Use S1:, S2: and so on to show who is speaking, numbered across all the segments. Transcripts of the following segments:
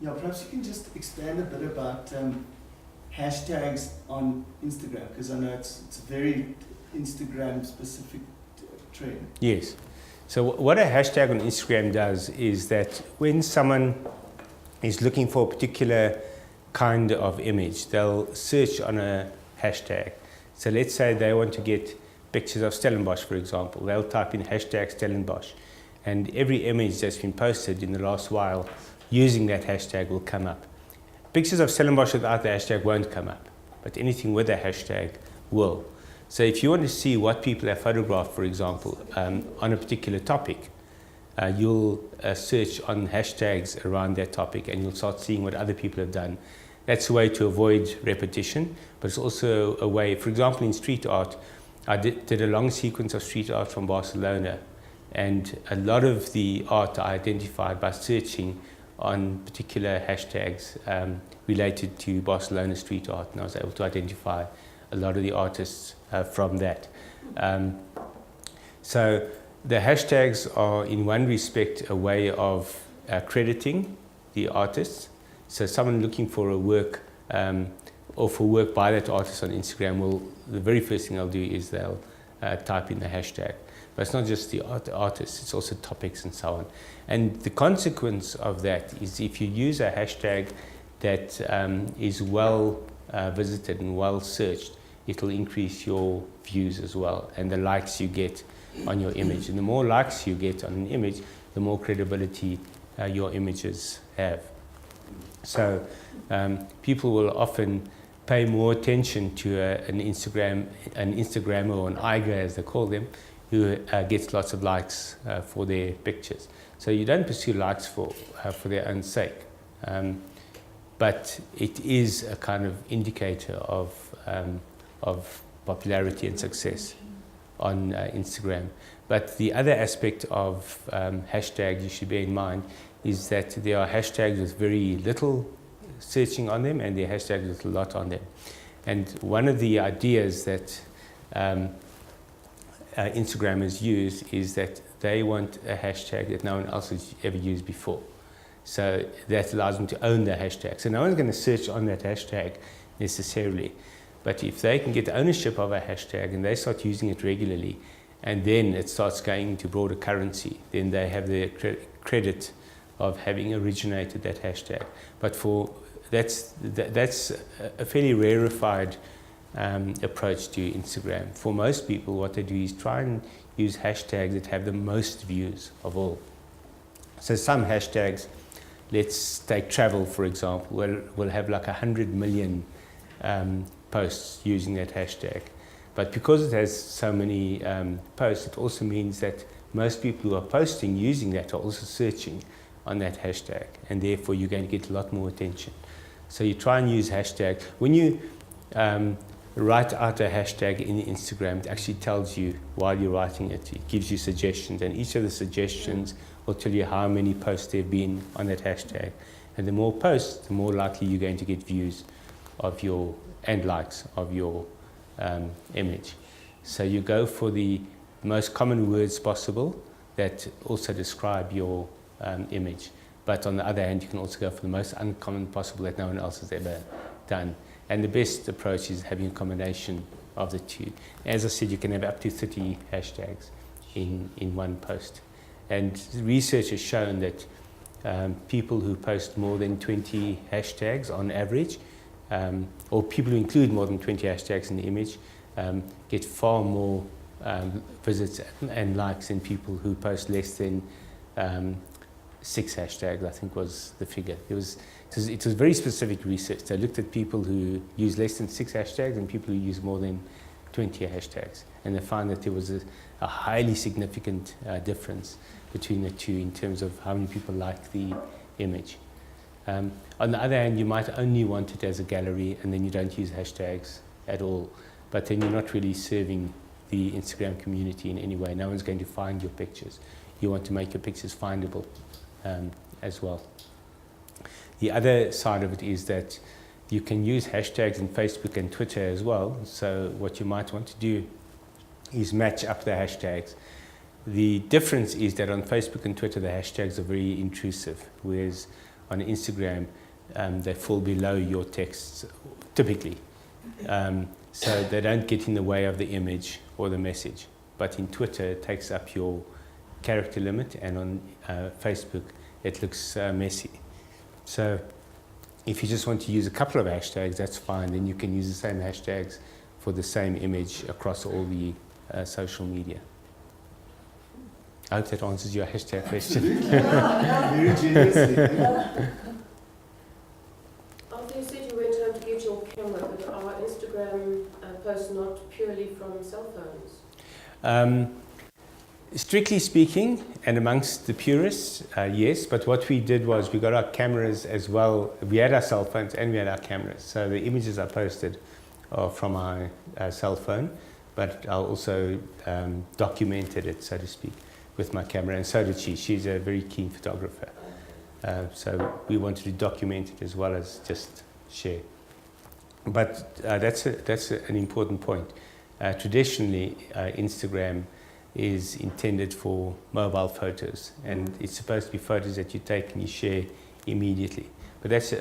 S1: Yeah, perhaps you can just expand a bit about hashtags on Instagram, because I know it's a very Instagram specific trend.
S2: Yes. So what a hashtag on Instagram does is that when someone is looking for a particular kind of image, they'll search on a hashtag. So let's say they want to get pictures of Stellenbosch, for example. They'll type in hashtag Stellenbosch, and every image that's been posted in the last while using that hashtag will come up. Pictures of Stellenbosch without the hashtag won't come up, but anything with a hashtag will. So if you want to see what people have photographed, for example, on a particular topic, you'll search on hashtags around that topic, and you'll start seeing what other people have done. That's a way to avoid repetition, but it's also a way, for example, in street art, I did a long sequence of street art from Barcelona, and a lot of the art I identified by searching on particular hashtags related to Barcelona street art, and I was able to identify a lot of the artists from that. So the hashtags are, in one respect, a way of crediting the artists. So someone looking for a work or for work by that artist on Instagram the very first thing they'll do is they'll type in the hashtag. But it's not just the artists, it's also topics and so on. And the consequence of that is if you use a hashtag that is well visited and well searched, it'll increase your views as well and the likes you get on your image. And the more likes you get on an image, the more credibility your images have. So people will often pay more attention to an Instagrammer or an Iger, as they call them, who gets lots of likes for their pictures. So you don't pursue likes for their own sake, but it is a kind of indicator of popularity and success on Instagram. But the other aspect of hashtags you should bear in mind is that there are hashtags with very little searching on them and there are hashtags with a lot on them. And one of the ideas that Instagrammers use is that they want a hashtag that no one else has ever used before. So that allows them to own the hashtag. So no one's going to search on that hashtag necessarily. But if they can get ownership of a hashtag and they start using it regularly, and then it starts going into broader currency, then they have the credit of having originated that hashtag. But that's a fairly rarefied approach to Instagram. For most people, what they do is try and use hashtags that have the most views of all. So some hashtags, let's take travel for example, will have like 100 million posts using that hashtag. But because it has so many posts, it also means that most people who are posting using that are also searching on that hashtag, and therefore you're going to get a lot more attention. So you try and use hashtag. When you write out a hashtag in Instagram, it actually tells you while you're writing it. It gives you suggestions, and each of the suggestions will tell you how many posts there have been on that hashtag. And the more posts, the more likely you're going to get views of your and likes of your image. So you go for the most common words possible that also describe your image. But on the other hand, you can also go for the most uncommon possible that no one else has ever done. And the best approach is having a combination of the two. As I said, you can have up to 30 hashtags in one post. And research has shown that people who post more than 20 hashtags on average, or people who include more than 20 hashtags in the image, get far more visits and likes than people who post less than 6 hashtags, I think was the figure. It was very specific research. They looked at people who use less than 6 hashtags and people who use more than 20 hashtags. And they found that there was a highly significant difference between the two in terms of how many people like the image. On the other hand, you might only want it as a gallery and then you don't use hashtags at all. But then you're not really serving the Instagram community in any way. No one's going to find your pictures. You want to make your pictures findable as well. The other side of it is that you can use hashtags in Facebook and Twitter as well. So what you might want to do is match up the hashtags. The difference is that on Facebook and Twitter, the hashtags are very intrusive, whereas on Instagram, they fall below your texts typically. So they don't get in the way of the image or the message. But in Twitter, it takes up your character limit, and on Facebook, it looks messy. So if you just want to use a couple of hashtags, that's fine. Then you can use the same hashtags for the same image across all the social media. I hope that answers your hashtag question.
S1: Very generously.
S3: After you said you went home to get your camera, but are Instagram posts not purely from cell phones?
S2: Strictly speaking, and amongst the purists, yes, but what we did was we got our cameras as well. We had our cell phones and we had our cameras. So the images I posted are from my cell phone, but I also documented it, so to speak, with my camera, and so did she. She's a very keen photographer. So we wanted to document it as well as just share. But that's an important point. Traditionally, Instagram is intended for mobile photos, and it's supposed to be photos that you take and you share immediately. But that's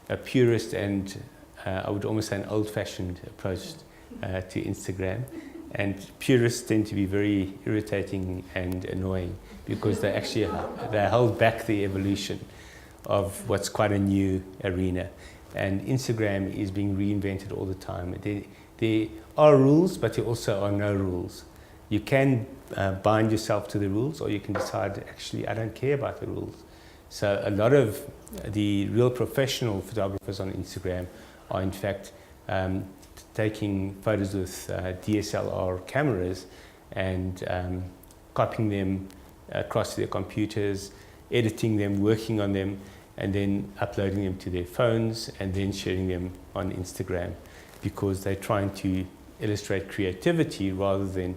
S2: a purist and I would almost say an old-fashioned approach to Instagram. And purists tend to be very irritating and annoying because they hold back the evolution of what's quite a new arena. And Instagram is being reinvented all the time. There are rules, but there also are no rules. You can bind yourself to the rules, or you can decide, actually, I don't care about the rules. So a lot of the real professional photographers on Instagram are, in fact, taking photos with DSLR cameras and copying them across their computers, editing them, working on them, and then uploading them to their phones and then sharing them on Instagram, because they're trying to illustrate creativity rather than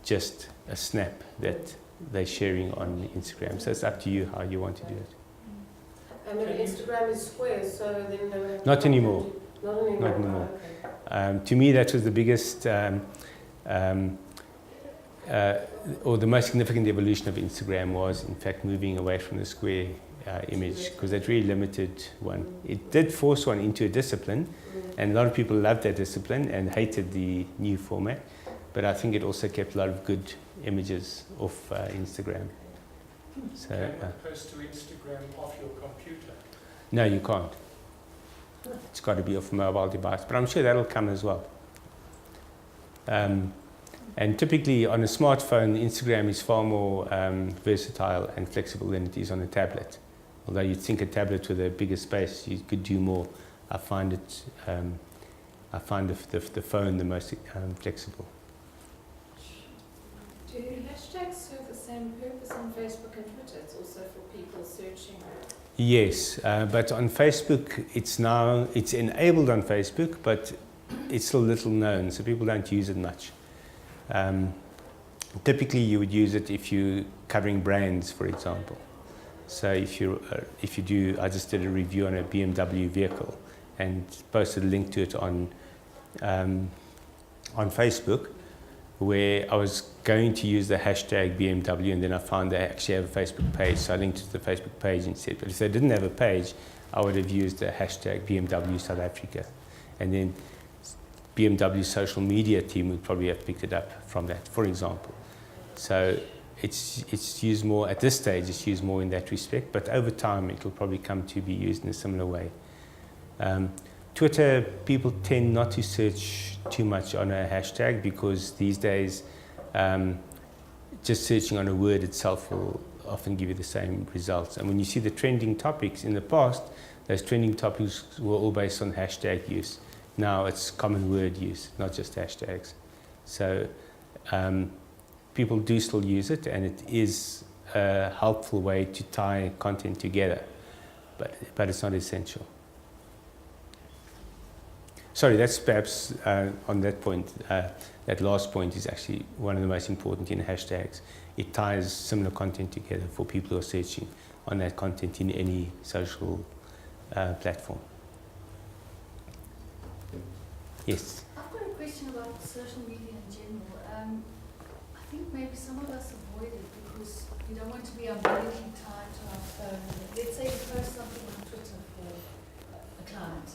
S2: just a snap that they're sharing on Instagram. So it's up to you how you want to do it.
S3: And then Instagram is square, so then they have
S2: Not anymore.
S3: Not anymore.
S2: Not anymore.
S3: Okay.
S2: To me, that was the biggest or the most significant evolution of Instagram was, in fact, moving away from the square image, because that really limited one. It did force one into a discipline, and a lot of people loved that discipline and hated the new format. But I think it also kept a lot of good images off Instagram. So,
S4: Can you post to Instagram off your computer?
S2: No, you can't. It's got to be off a mobile device, but I'm sure that'll come as well. And typically on a smartphone, Instagram is far more versatile and flexible than it is on a tablet. Although you'd think a tablet with a bigger space, you could do more. I find the phone the most flexible.
S5: Do hashtags serve the same purpose on Facebook and Twitter? It's also for people searching.
S2: Yes, but on Facebook, it's enabled on Facebook, but it's still little known, so people don't use it much. Typically, you would use it if you're covering brands, for example. So if you do, I just did a review on a BMW vehicle and posted a link to it on Facebook, where I was going to use the hashtag BMW, and then I found they actually have a Facebook page, so I linked to the Facebook page instead. But if they didn't have a page, I would have used the hashtag BMW South Africa, and then BMW social media team would probably have picked it up from that, for example. So it's used more, at this stage, it's used more in that respect, but over time it will probably come to be used in a similar way. Twitter, people tend not to search too much on a hashtag, because these days just searching on a word itself will often give you the same results. And when you see the trending topics in the past, those trending topics were all based on hashtag use. Now it's common word use, not just hashtags. So people do still use it, and it is a helpful way to tie content together, but it's not essential. Sorry, that's perhaps on that point, that last point is actually one of the most important in hashtags. It ties similar content together for people who are searching on that content in any social platform. Yes?
S6: I've got a question about social media in general. I think maybe some of us avoid it because we don't want to be umbilically tied to our phone. Let's say you post something on Twitter for a client.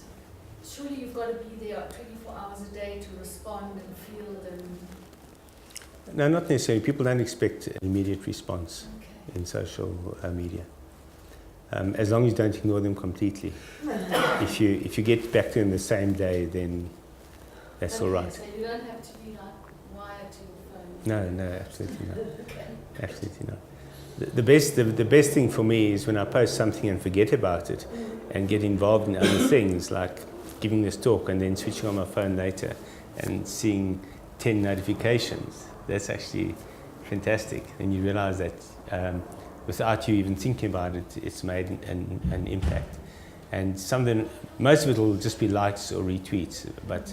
S6: Surely you've got to be there 24 hours a day to respond and field and...
S2: No, not necessarily. People don't expect an immediate response
S6: Okay.
S2: in social media. As long as you don't ignore them completely. If you get back to them the same day, then that's all right.
S6: So you don't have to be like wired to your phone?
S2: No, absolutely not.
S6: Okay.
S2: Absolutely not. The best thing for me is when I post something and forget about it and get involved in other things like giving this talk and then switching on my phone later and seeing 10 notifications. That's actually fantastic. And you realize that without you even thinking about it, it's made an impact. And most of it will just be likes or retweets, but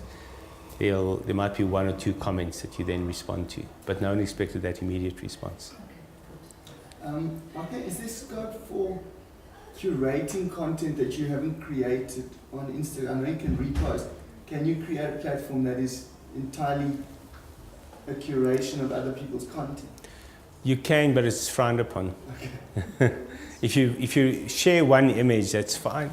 S2: there might be one or two comments that you then respond to, but no one expected that immediate response.
S1: Okay, is there scope for curating content that you haven't created on Instagram? I know you can repost. Can you create a platform that is entirely a curation of other people's content?
S2: You can, but it's frowned upon. Okay. If you share one image, that's fine,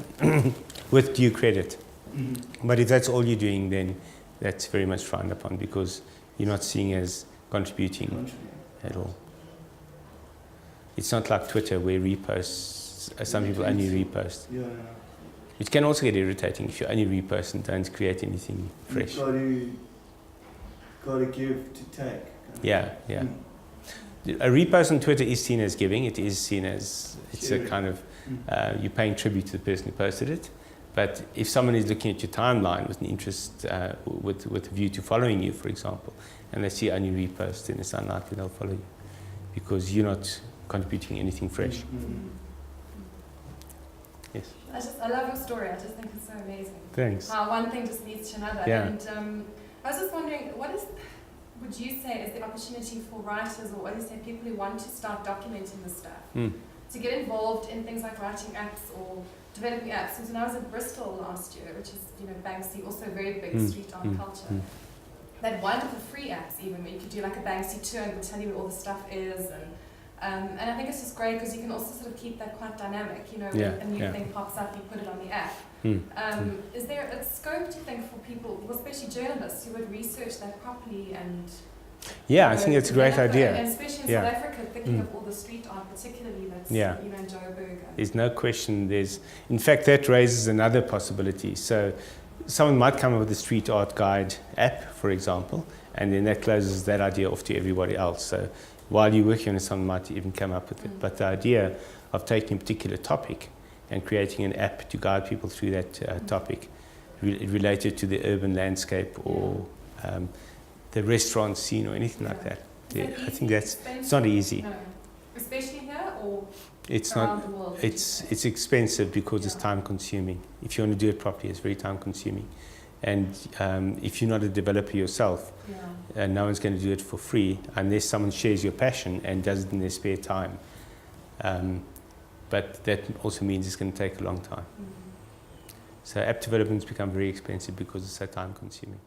S2: with due credit. Mm-hmm. But if that's all you're doing, then that's very much frowned upon because you're not seeing as contributing at all. It's not like Twitter where reposts, some people only repost.
S1: Yeah.
S2: It can also get irritating if you only repost and don't create anything fresh.
S1: You've got to give to take.
S2: Yeah. A repost on Twitter is seen as giving. It is seen as, it's a kind of, you're paying tribute to the person who posted it. But if someone is looking at your timeline with an interest, with a view to following you, for example, and they see only reposts, then it's unlikely they'll follow you because you're not contributing anything fresh.
S1: Mm-hmm.
S2: Yes.
S7: I love your story. I just think it's so amazing.
S2: Thanks.
S7: How one thing just leads to another.
S2: Yeah.
S7: And I was just wondering, would you say is the opportunity for writers or what do you say, people who want to start documenting this stuff, to get involved in things like writing apps or developing apps? Because when I was in Bristol last year, which is, Banksy, also a very big street art culture, they had wonderful free apps even where you could do like a Banksy tour and it would tell you where all the stuff is. And I think it's just great because you can also sort of keep that quite dynamic, when a new thing pops up, you put it on the app. Is there a scope, do you think, for people, especially journalists, who would research that properly and...
S2: Yeah, I think it's a great idea.
S7: And especially in South Africa, thinking of all the street art, particularly that's, in Joburg.
S2: There's no question. In fact, that raises another possibility. So someone might come up with a street art guide app, for example, and then that closes that idea off to everybody else. So while you're working on it, someone might even come up with it. But the idea of taking a particular topic and creating an app to guide people through that topic related to the urban landscape or the restaurant scene or anything like that. I think it's not easy.
S7: No. Especially here or
S2: it's
S7: around
S2: not,
S7: the world?
S2: It's expensive because it's time consuming. If you want to do it properly, it's very time consuming. And if you're not a developer yourself, no one's going to do it for free unless someone shares your passion and does it in their spare time. But that also means it's going to take a long time. So app developments become very expensive because it's so time consuming.